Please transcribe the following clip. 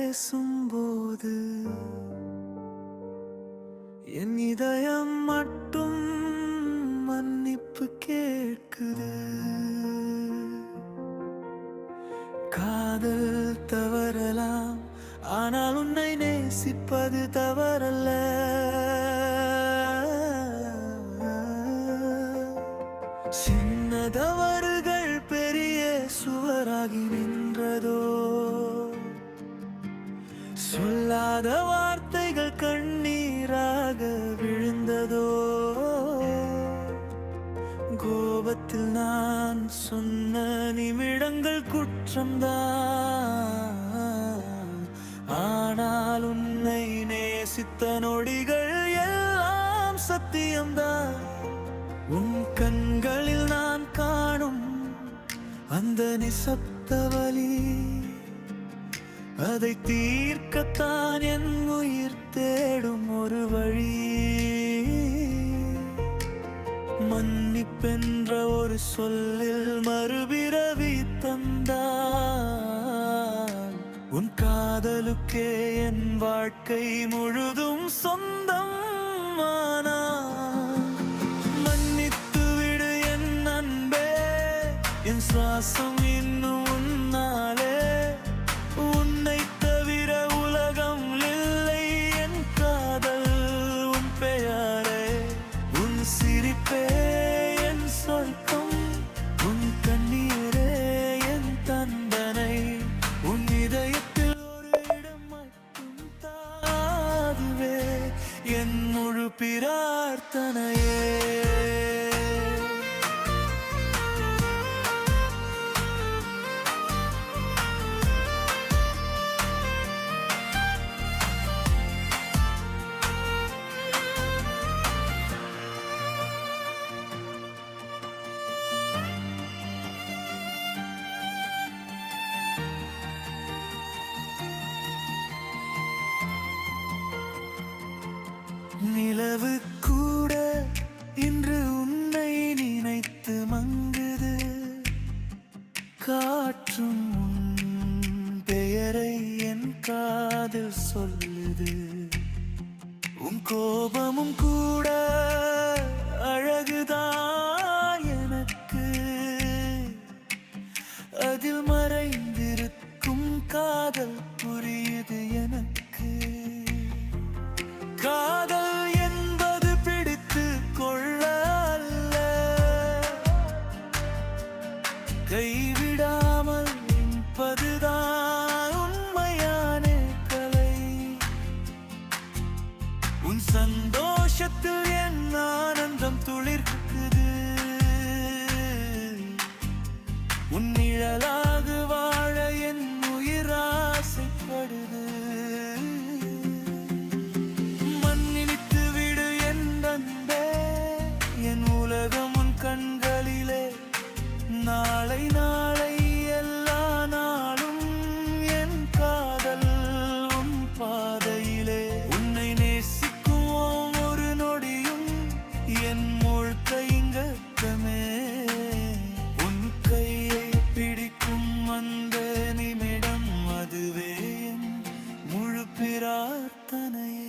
பேசும்போது என் இதயம் மட்டும் மன்னிப்பு கேட்குது. காதல் தவறலாம், ஆனால் உன்னை நேசிப்பது தவறல்ல. சின்ன தவறுகள் பெரிய சுவராகி நின்றதோ, சொல்லாத வார்த்தைகள் கண்ணீராக விழுந்ததோ, கோபத்தில் நான் சொன்ன நிமிடங்கள் குற்றம்தான். ஆனால் உன்னை நேசித்த நொடிகள் எல்லாம் சத்தியம்தான். உன் கண்களில் நான் காணும் அந்த நிசப்த வலி, அதை தீர்க்கத்தான் என் உயிர் தேடும் ஒரு வழி. மன்னிப்பென்ற ஒரு சொல்லில் மறுபிறவி தந்தால், உன் காதலுக்கே என் வாழ்க்கை முழுதும் சொந்தம். மன்னித்து விடு என் அன்பே, என் சுவாசம் இன்னும் உன்னாலே. உன்னை தவிர உலகம் இல்லை, என் காதல் உன் பெயரே. உன் சிரிப்பே என் சொர்க்கம், உன் கண்ணீரே என் தண்டனை. உன் இதயத்தில் ஒரு இடம் மட்டும் தாதுவே என் முழு பிரார்த்தனையே. நிலவு கூட இன்று உன்னை நினைத்து மங்குது, காற்றும் உன் பெயரை என் காதில் சொல்லுது. உன் கோபமும் கூட அழகுதான் எனக்கு, அதில் மறைந்திருக்கும் காதல் புரியுது எனக்கு. காதல் என்பது பிடித்து கொள்ள அல்ல, கைவிடாமல் இருப்பதுதான் உண்மையான கலை. உன் சந்தோஷத்தில் என் ஆனந்தம் துளிர்க்குது, உன் நிழலாக வாழ என் உயிர் ஆசைப்படுது. உலகம் உன் கண்களிலே, நாளை நாளை எல்லா நாளும் என் காதல் உன் பாதையிலே. உன்னை நேசிக்கும் ஒவ்வொரு நொடியும் என் முழுக்க இங்கமே. உன் கையை பிடிக்கும் அந்த நிமிடம், அதுவே என் முழு பிரார்த்தனையே.